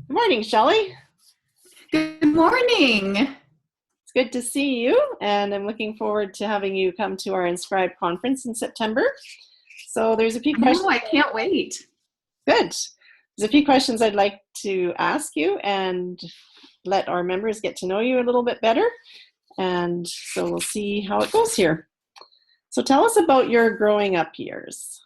Good morning, Shelley. Good morning. It's good to see you, and I'm looking forward to having you come to our Inscribe conference in September. So there's a few I know, questions. I can't wait. Good. There's a few questions I'd like to ask you and let our members get to know you a little bit better. And so we'll see how it goes here. So tell us about your growing up years.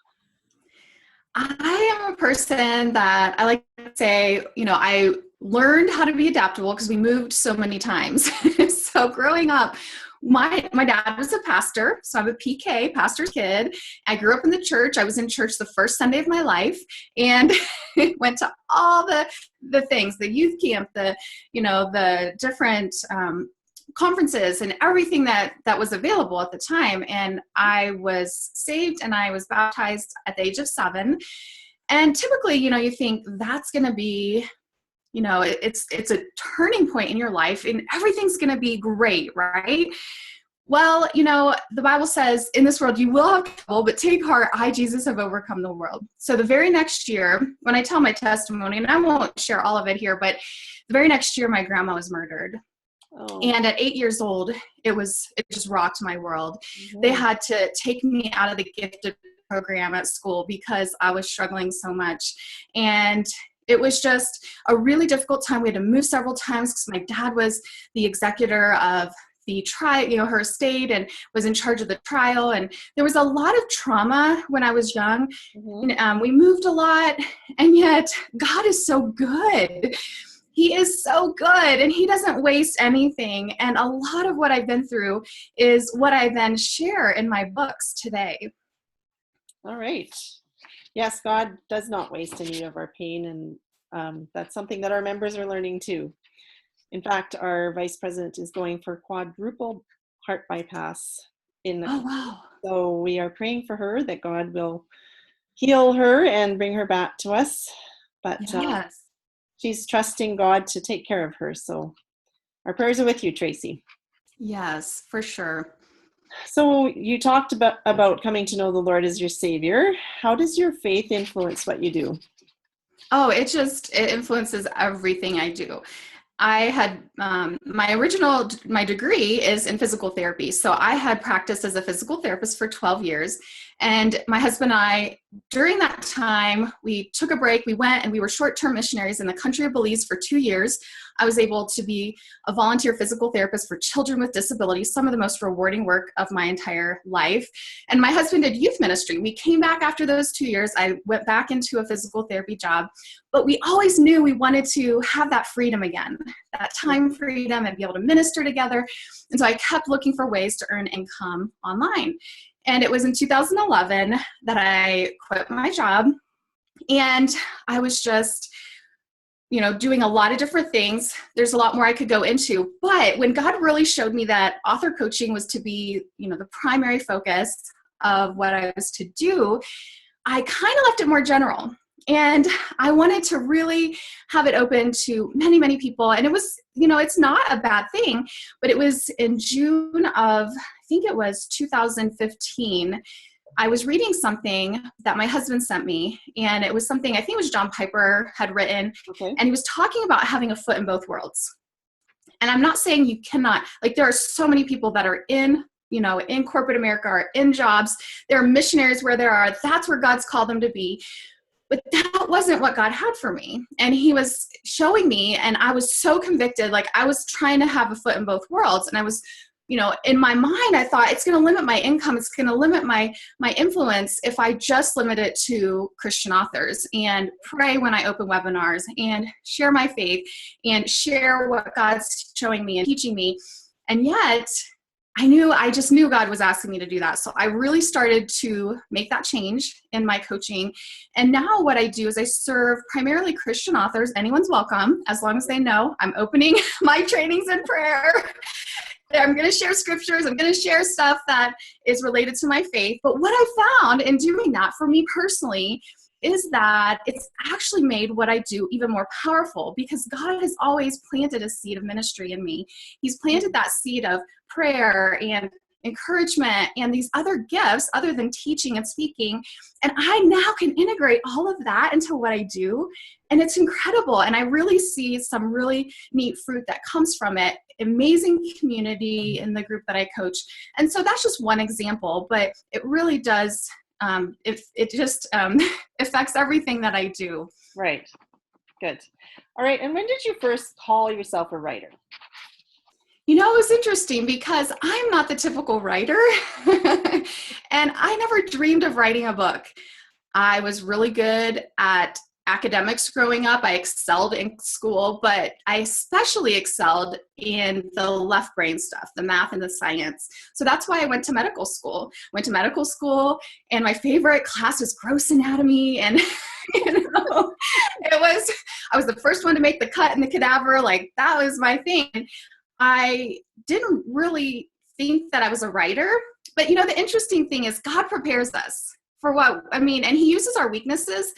I am a person that I like to say, I learned how to be adaptable because we moved so many times. So growing up, my dad was a pastor, so I'm a PK, pastor's kid. I grew up in the church. I was in church the first Sunday of my life and went to all the things, the youth camp, the different conferences and everything that was available at the time. And I was saved and I was baptized at the age of 7. And typically, you think that's going to be, it's a turning point in your life and everything's going to be great, right? Well, the Bible says in this world you will have trouble, but take heart, I, Jesus, have overcome the world. So the very next year, when I tell my testimony, and I won't share all of it here, but the very next year my grandma was murdered. Oh. And at 8 years old, it just rocked my world. Mm-hmm. They had to take me out of the gifted program at school because I was struggling so much. And it was just a really difficult time. We had to move several times because my dad was the executor of the trial, her estate, and was in charge of the trial. And there was a lot of trauma when I was young. Mm-hmm. And, we moved a lot, and yet God is so good. He is so good and he doesn't waste anything. And a lot of what I've been through is what I then share in my books today. All right. Yes, God does not waste any of our pain. And that's something that our members are learning too. In fact, our vice president is going for quadruple heart bypass Oh, wow. So we are praying for her that God will heal her and bring her back to us. But Yes. she's trusting God to take care of her. So our prayers are with you, Tracy. Yes, for sure. So you talked about coming to know the Lord as your Savior. How does your faith influence what you do? Oh, it influences everything I do. I had my degree is in physical therapy. So I had practiced as a physical therapist for 12 years. And my husband and I, during that time, we took a break. We went and we were short-term missionaries in the country of Belize for 2 years. I was able to be a volunteer physical therapist for children with disabilities, some of the most rewarding work of my entire life. And my husband did youth ministry. We came back after those 2 years. I went back into a physical therapy job, but we always knew we wanted to have that freedom again, that time freedom, and be able to minister together. And so I kept looking for ways to earn income online. And it was in 2011 that I quit my job. And I was just, doing a lot of different things. There's a lot more I could go into. But when God really showed me that author coaching was to be, the primary focus of what I was to do, I kind of left it more general. And I wanted to really have it open to many, many people. And it was, it's not a bad thing, but it was in June of, I think it was 2015, I was reading something that my husband sent me, and it was something I think it was John Piper had written, Okay. and he was talking about having a foot in both worlds. And I'm not saying you cannot, there are so many people that are in corporate America, or in jobs. There are missionaries where that's where God's called them to be. But that wasn't what God had for me. And he was showing me, and I was so convicted, I was trying to have a foot in both worlds. And I was, in my mind, I thought it's going to limit my income. It's going to limit my influence if I just limit it to Christian authors and pray when I open webinars and share my faith and share what God's showing me and teaching me. And yet I just knew God was asking me to do that. So I really started to make that change in my coaching. And now what I do is I serve primarily Christian authors. Anyone's welcome, as long as they know I'm opening my trainings in prayer. I'm going to share scriptures. I'm going to share stuff that is related to my faith. But what I found in doing that for me personally is that it's actually made what I do even more powerful, because God has always planted a seed of ministry in me. He's planted that seed of prayer and encouragement, and these other gifts other than teaching and speaking. And I now can integrate all of that into what I do. And it's incredible. And I really see some really neat fruit that comes from it. Amazing community in the group that I coach. And so that's just one example, but it really does, it just affects everything that I do. Right. Good. All right. And when did you first call yourself a writer? You know, it was interesting because I'm not the typical writer, and I never dreamed of writing a book. I was really good at academics growing up. I excelled in school, but I especially excelled in the left brain stuff, the math and the science. So that's why I went to medical school. And my favorite class was gross anatomy, and I was the first one to make the cut in the cadaver. Like, that was my thing. I didn't really think that I was a writer, but the interesting thing is God prepares us for and he uses our weaknesses.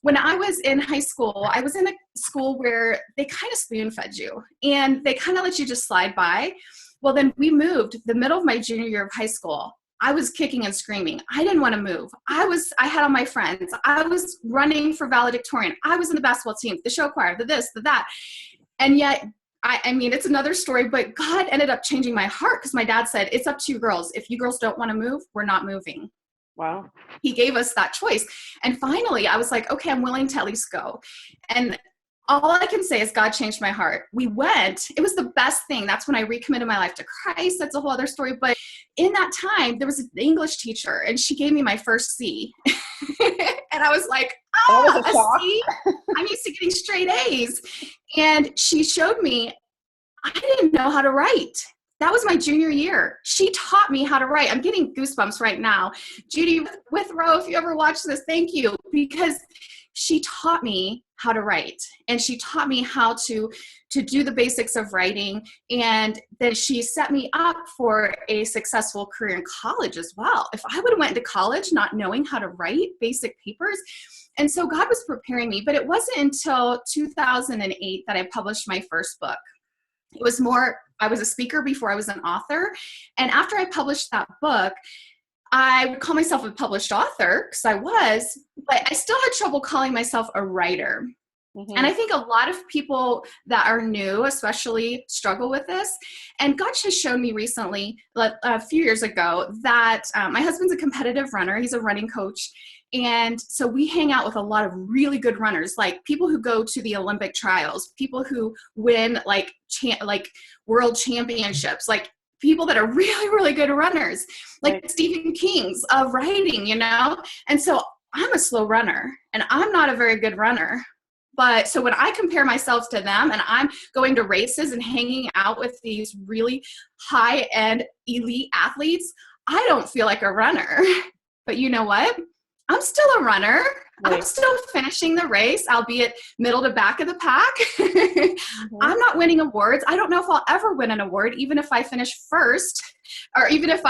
When I was in high school, I was in a school where they kind of spoon fed you and they kind of let you just slide by. Well, then we moved the middle of my junior year of high school. I was kicking and screaming. I didn't want to move. I had all my friends. I was running for valedictorian. I was in the basketball team, the show choir, the this, the that. And yet, it's another story, but God ended up changing my heart because my dad said, it's up to you girls. If you girls don't want to move, we're not moving. Wow. He gave us that choice. And finally, I was like, okay, I'm willing to at least go. And all I can say is God changed my heart. We went. It was the best thing. That's when I recommitted my life to Christ. That's a whole other story. But in that time, there was an English teacher, and she gave me my first C. And I was like, a C? I'm used to getting straight A's. And she showed me, I didn't know how to write. That was my junior year. She taught me how to write. I'm getting goosebumps right now. Judy Withrow, if you ever watch this, thank you. Because she taught me how to write, and she taught me how to do the basics of writing. And then she set me up for a successful career in college as well. If I would have went into college not knowing how to write basic papers. And so God was preparing me, but it wasn't until 2008 that I published my first book. I was a speaker before I was an author. And after I published that book, I would call myself a published author because I was, but I still had trouble calling myself a writer. Mm-hmm. And I think a lot of people that are new, especially, struggle with this. And God has shown me recently, a few years ago, that my husband's a competitive runner. He's a running coach. And so we hang out with a lot of really good runners, like people who go to the Olympic trials, people who win like world championships, like people that are really, really good runners, like right. Stephen King's of writing, And so I'm a slow runner, and I'm not a very good runner. But so when I compare myself to them, and I'm going to races and hanging out with these really high-end elite athletes, I don't feel like a runner. But you know what? I'm still a runner. Right. I'm still finishing the race, albeit middle to back of the pack. Mm-hmm. I'm not winning awards. I don't know if I'll ever win an award, even if I finish first, or even if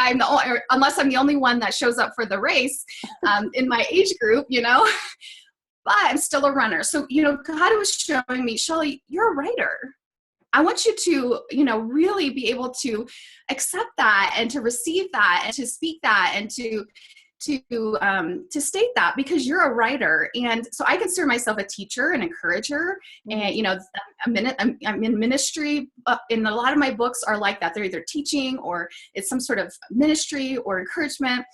unless I'm the only one that shows up for the race in my age group, but I'm still a runner. So, God was showing me, Shelley, you're a writer. I want you to, really be able to accept that and to receive that and to speak that and to state that, because you're a writer. And so I consider myself a teacher, an encourager, and I'm in ministry, and a lot of my books are like that. They're either teaching or it's some sort of ministry or encouragement,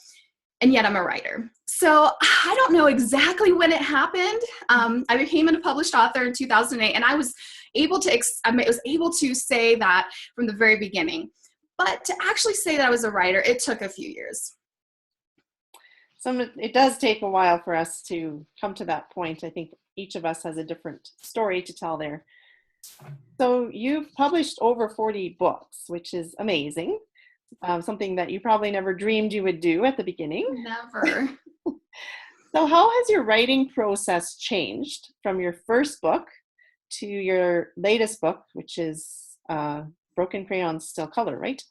and yet I'm a writer. So I don't know exactly when it happened. I became a published author in 2008, and I was able to say that from the very beginning. But to actually say that I was a writer, it took a few years. So it does take a while for us to come to that point. I think each of us has a different story to tell there. So you've published over 40 books, which is amazing. Something that you probably never dreamed you would do at the beginning. Never. So how has your writing process changed from your first book to your latest book, which is Broken Crayons Still Color, right?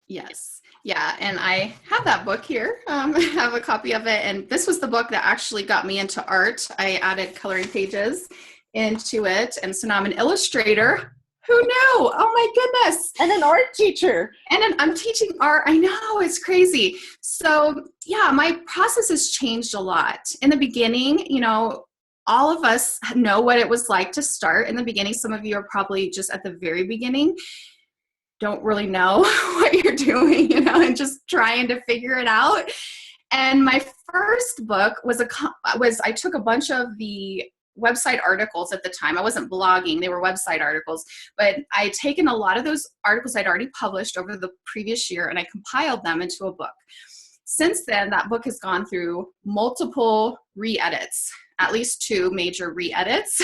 Yes. Yeah. And I have that book here. I have a copy of it. And this was the book that actually got me into art. I added coloring pages into it. And so now I'm an illustrator. Who knew? Oh my goodness. And an art teacher. And then I'm teaching art. I know, it's crazy. So yeah, my process has changed a lot. In the beginning, all of us know what it was like to start in the beginning. Some of you are probably just at the very beginning, don't really know what you're doing, and just trying to figure it out. And my first book was I took a bunch of the website articles at the time. I wasn't blogging, they were website articles, but I'd taken a lot of those articles I'd already published over the previous year and I compiled them into a book. Since then, that book has gone through multiple re-edits, at least 2 major re-edits.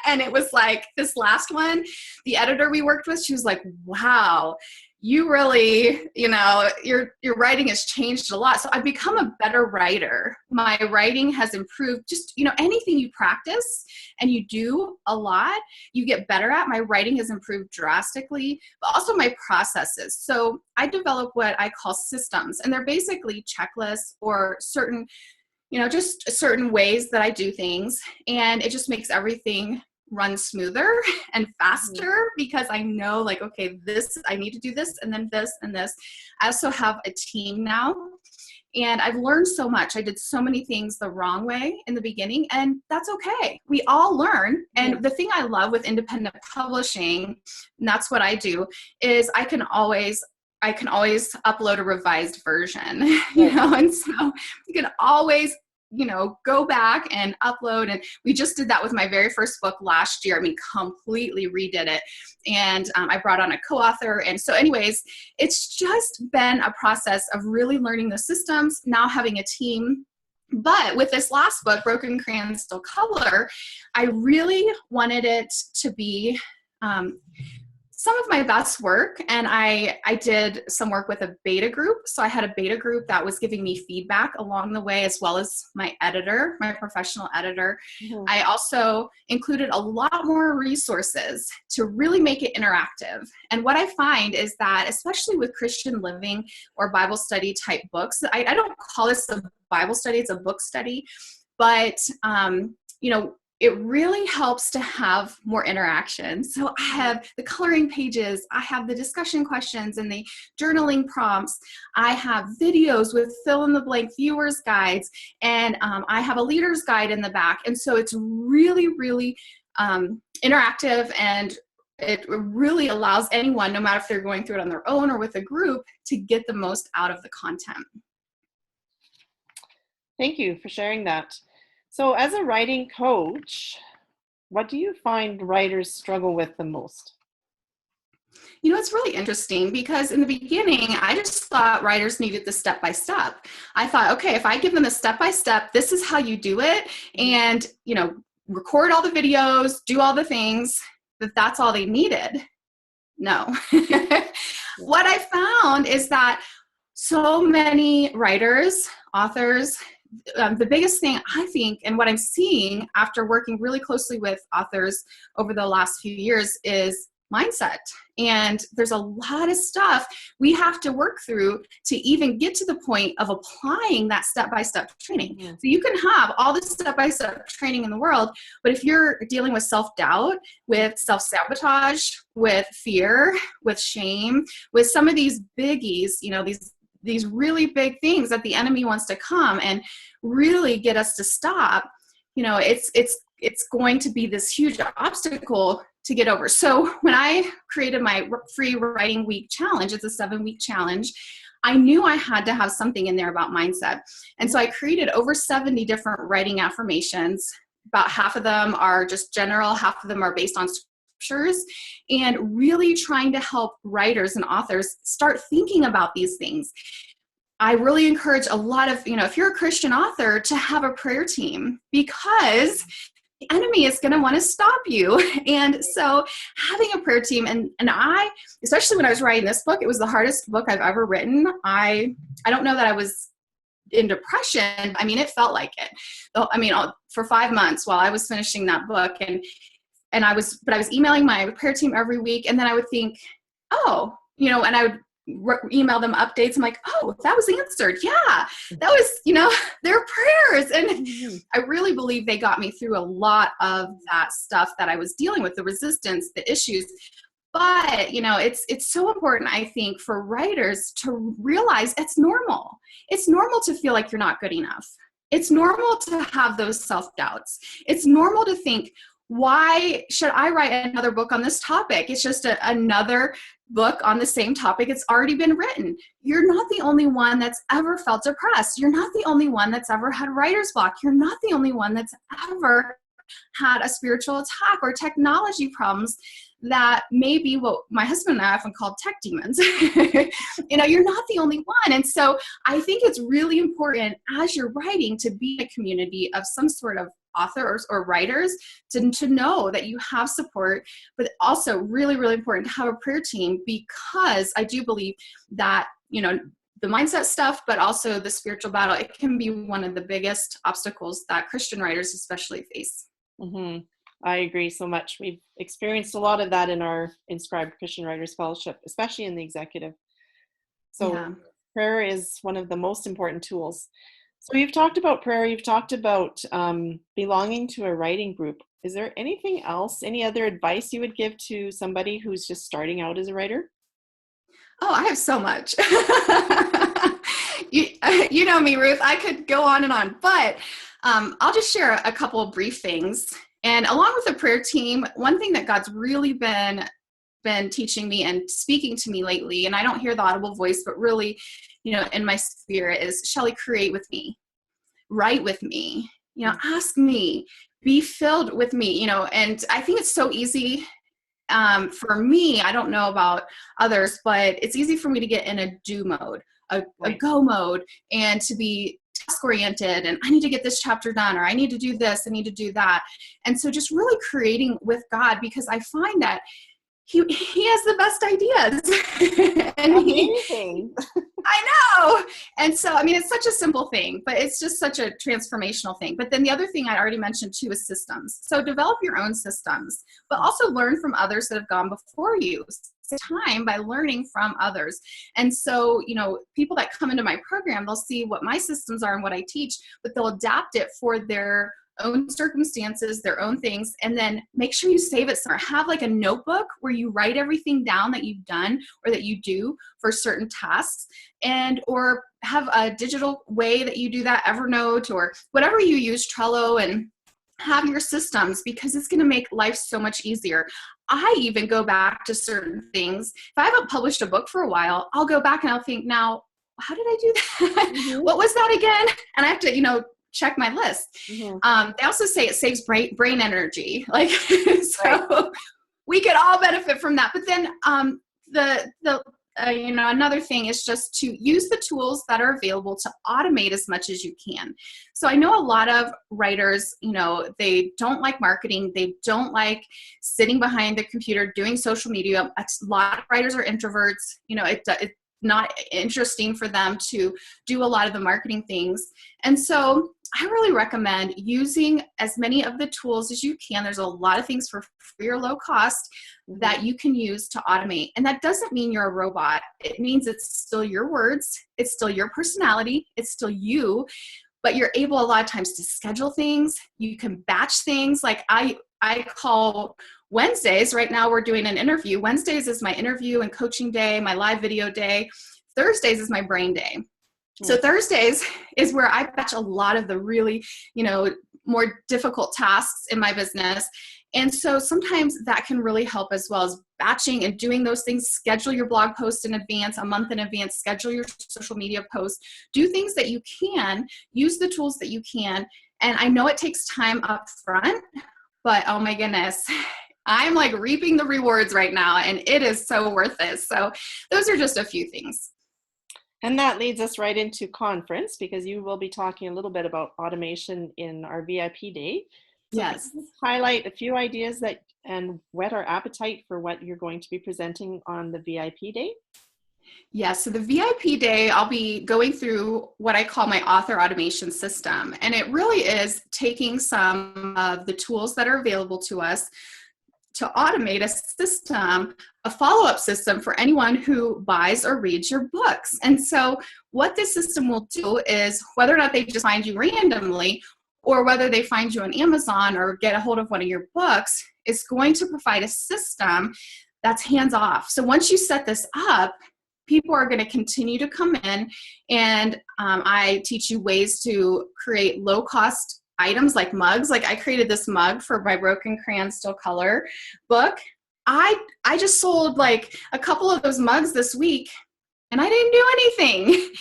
And it was like this last one, the editor we worked with, she was like, wow, you really, your writing has changed a lot. So I've become a better writer. My writing has improved. Just, anything you practice and you do a lot, you get better at. My writing has improved drastically, but also my processes. So I develop what I call systems, and they're basically checklists or certain, just certain ways that I do things. And it just makes everything run smoother and faster because I know, like, okay, I need to do this and then this and this. I also have a team now, and I've learned so much. I did so many things the wrong way in the beginning, and that's okay. We all learn. And the thing I love with independent publishing, and that's what I do, is I can always upload a revised version, and so you can always go back and upload. And we just did that with my very first book last year. Completely redid it. And I brought on a co-author. And so anyways, it's just been a process of really learning the systems, now having a team. But with this last book, Broken Crayons Still Color, I really wanted it to be some of my best work, and I did some work with a beta group. So I had a beta group that was giving me feedback along the way, as well as my editor, my professional editor. Mm-hmm. I also included a lot more resources to really make it interactive. And what I find is that, especially with Christian living or Bible study type books, I don't call this a Bible study, it's a book study, but it really helps to have more interaction. So I have the coloring pages, I have the discussion questions and the journaling prompts, I have videos with fill in the blank viewers guides, and I have a leader's guide in the back. And so it's really, really interactive, and it really allows anyone, no matter if they're going through it on their own or with a group, to get the most out of the content. Thank you for sharing that. So as a writing coach, what do you find writers struggle with the most? It's really interesting because in the beginning, I just thought writers needed the step-by-step. I thought, okay, if I give them a step-by-step, this is how you do it, and, record all the videos, do all the things, that's all they needed. No. What I found is that so many writers, authors, the biggest thing I think, and what I'm seeing after working really closely with authors over the last few years, is mindset. And there's a lot of stuff we have to work through to even get to the point of applying that step-by-step training. Yeah. So you can have all the step-by-step training in the world, but if you're dealing with self-doubt, with self-sabotage, with fear, with shame, with some of these biggies, these really big things that the enemy wants to come and really get us to stop, it's going to be this huge obstacle to get over. So when I created my free writing week challenge, it's a 7-week challenge, I knew I had to have something in there about mindset. And so I created over 70 different writing affirmations. About half of them are just general, half of them are based on scriptures, and really trying to help writers and authors start thinking about these things. I really encourage a lot of, if you're a Christian author, to have a prayer team, because the enemy is going to want to stop you. And so having a prayer team, and I, especially when I was writing this book, it was the hardest book I've ever written. I don't know that I was in depression. It felt like it. For 5 months while I was finishing that book, and I was emailing my prayer team every week, and then I would think, and I would email them updates. I'm like, oh, that was answered. Yeah, that was, their prayers. And I really believe they got me through a lot of that stuff that I was dealing with, the resistance, the issues. But, it's so important, I think, for writers to realize it's normal. It's normal to feel like you're not good enough. It's normal to have those self-doubts. It's normal to think, why should I write another book on this topic? It's just another book on the same topic. It's already been written. You're not the only one that's ever felt depressed. You're not the only one that's ever had writer's block. You're not the only one that's ever had a spiritual attack or technology problems that may be what my husband and I often call tech demons. You're not the only one. And so I think it's really important as you're writing to be a community of some sort of authors or writers to know that you have support, but also really, really important to have a prayer team, because I do believe that, the mindset stuff, but also the spiritual battle, it can be one of the biggest obstacles that Christian writers especially face. Mm-hmm. I agree so much. We've experienced a lot of that in our Inscribed Christian Writers Fellowship, especially in the executive. So prayer is one of the most important tools. So you've talked about prayer, you've talked about belonging to a writing group. Is there anything else, any other advice you would give to somebody who's just starting out as a writer? Oh, I have so much. You know me, Ruth, I could go on and on, but I'll just share a couple of brief things. And along with the prayer team, one thing that God's really been teaching me and speaking to me lately, and I don't hear the audible voice, but really, in my spirit, is Shelley, create with me, write with me, ask me, be filled with me, and I think it's so easy for me. I don't know about others, but it's easy for me to get in a do mode, a go mode, and to be task oriented, and I need to get this chapter done, or I need to do this, I need to do that. And so just really creating with God, because I find that he has the best ideas. And amazing. I know. And so, it's such a simple thing, but it's just such a transformational thing. But then the other thing I already mentioned too is systems. So develop your own systems, but also learn from others that have gone before you. Time by learning from others. And so, people that come into my program, they'll see what my systems are and what I teach, but they'll adapt it for their own circumstances, their own things, and then make sure you save it somewhere. Have like a notebook where you write everything down that you've done or that you do for certain tasks, or have a digital way that you do that, Evernote or whatever you use, Trello, and have your systems, because it's going to make life so much easier. I even go back to certain things. If I haven't published a book for a while, I'll go back and I'll think, now, how did I do that? Mm-hmm. What was that again? And I have to, check my list. Mm-hmm. They also say it saves brain energy. So we could all benefit from that. But then another thing is just to use the tools that are available to automate as much as you can. So I know a lot of writers, they don't like marketing. They don't like sitting behind the computer doing social media. A lot of writers are introverts. It's not interesting for them to do a lot of the marketing things. And so I really recommend using as many of the tools as you can. There's a lot of things for free or low cost that you can use to automate. And that doesn't mean you're a robot. It means it's still your words. It's still your personality. It's still you, but you're able a lot of times to schedule things. You can batch things. Like I call Wednesdays, right now we're doing an interview. Wednesdays is my interview and coaching day, my live video day. Thursdays is my brain day. So Thursdays is where I batch a lot of the really, more difficult tasks in my business. And so sometimes that can really help, as well as batching and doing those things. Schedule your blog post in advance, a month in advance, schedule your social media posts, do things that you can, use the tools that you can. And I know it takes time up front, but oh my goodness, I'm like reaping the rewards right now, and it is so worth it. So those are just a few things. And that leads us right into conference, because you will be talking a little bit about automation in our VIP day. So yes. Highlight a few ideas and whet our appetite for what you're going to be presenting on the VIP day. Yeah, so the VIP day, I'll be going through what I call my author automation system. And it really is taking some of the tools that are available to us to automate a system, a follow-up system for anyone who buys or reads your books. And so what this system will do is, whether or not they just find you randomly, or whether they find you on Amazon or get a hold of one of your books, is going to provide a system that's hands-off. So once you set this up, people are going to continue to come in, and I teach you ways to create low-cost items like mugs. Like I created this mug for my Broken Crayon Still Color book. I just sold like a couple of those mugs this week, and I didn't do anything.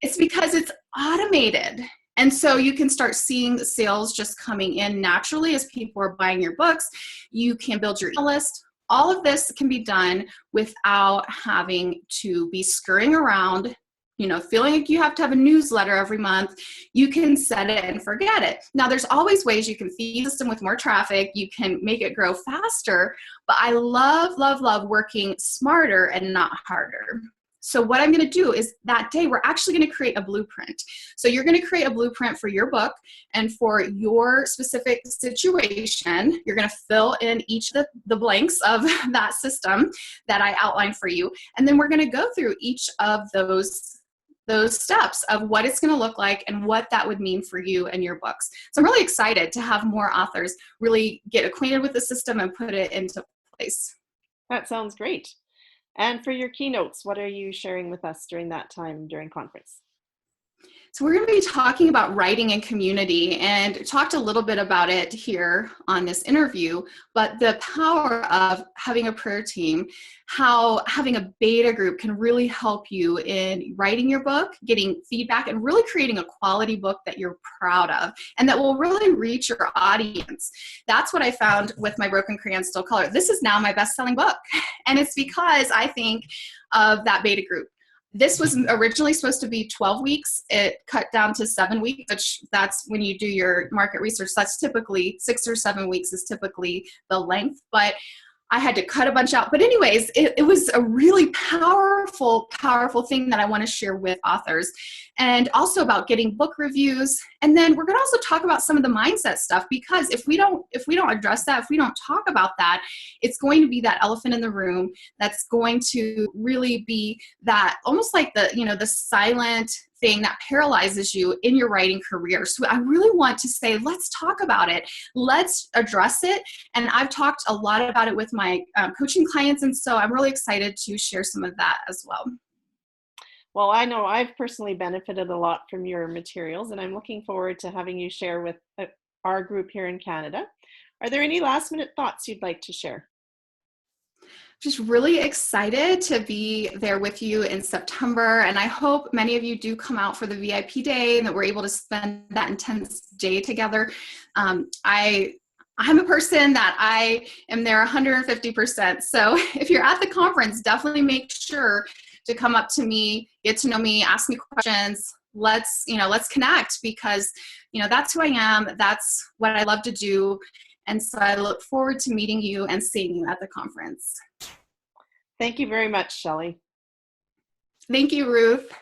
It's because it's automated. And so you can start seeing the sales just coming in naturally as people are buying your books. You can build your email list. All of this can be done without having to be scurrying around, feeling like you have to have a newsletter every month. You can set it and forget it. Now, there's always ways you can feed the system with more traffic. You can make it grow faster, but I love, love, love working smarter and not harder. So what I'm going to do is that day, we're actually going to create a blueprint. So you're going to create a blueprint for your book and for your specific situation. You're going to fill in each of the blanks of that system that I outlined for you. And then we're going to go through each of those steps of what it's going to look like and what that would mean for you and your books. So I'm really excited to have more authors really get acquainted with the system and put it into place. That sounds great. And for your keynotes, what are you sharing with us during that time during conference? So we're going to be talking about writing and community, and talked a little bit about it here on this interview, but the power of having a prayer team, how having a beta group can really help you in writing your book, getting feedback, and really creating a quality book that you're proud of and that will really reach your audience. That's what I found with my Broken Crayon Still Color. This is now my best-selling book, and it's because I think of that beta group. This was originally supposed to be 12 weeks. It cut down to 7 weeks, which that's when you do your market research. That's typically 6 or 7 weeks is typically the length, but I had to cut a bunch out. But anyways, it was a really powerful, powerful thing that I want to share with authors, and also about getting book reviews. And then we're going to also talk about some of the mindset stuff, because if we don't address that, if we don't talk about that, it's going to be that elephant in the room that's going to really be that almost like the silent thing that paralyzes you in your writing career. So I really want to say, let's talk about it. Let's address it. And I've talked a lot about it with my coaching clients. And so I'm really excited to share some of that as well. Well, I know I've personally benefited a lot from your materials, and I'm looking forward to having you share with our group here in Canada. Are there any last minute thoughts you'd like to share? Just really excited to be there with you in September. And I hope many of you do come out for the VIP day and that we're able to spend that intense day together. I'm a person that I am there 150%. So if you're at the conference, definitely make sure to come up to me, get to know me, ask me questions. Let's connect, because, that's who I am. That's what I love to do. And so I look forward to meeting you and seeing you at the conference. Thank you very much, Shelley. Thank you, Ruth.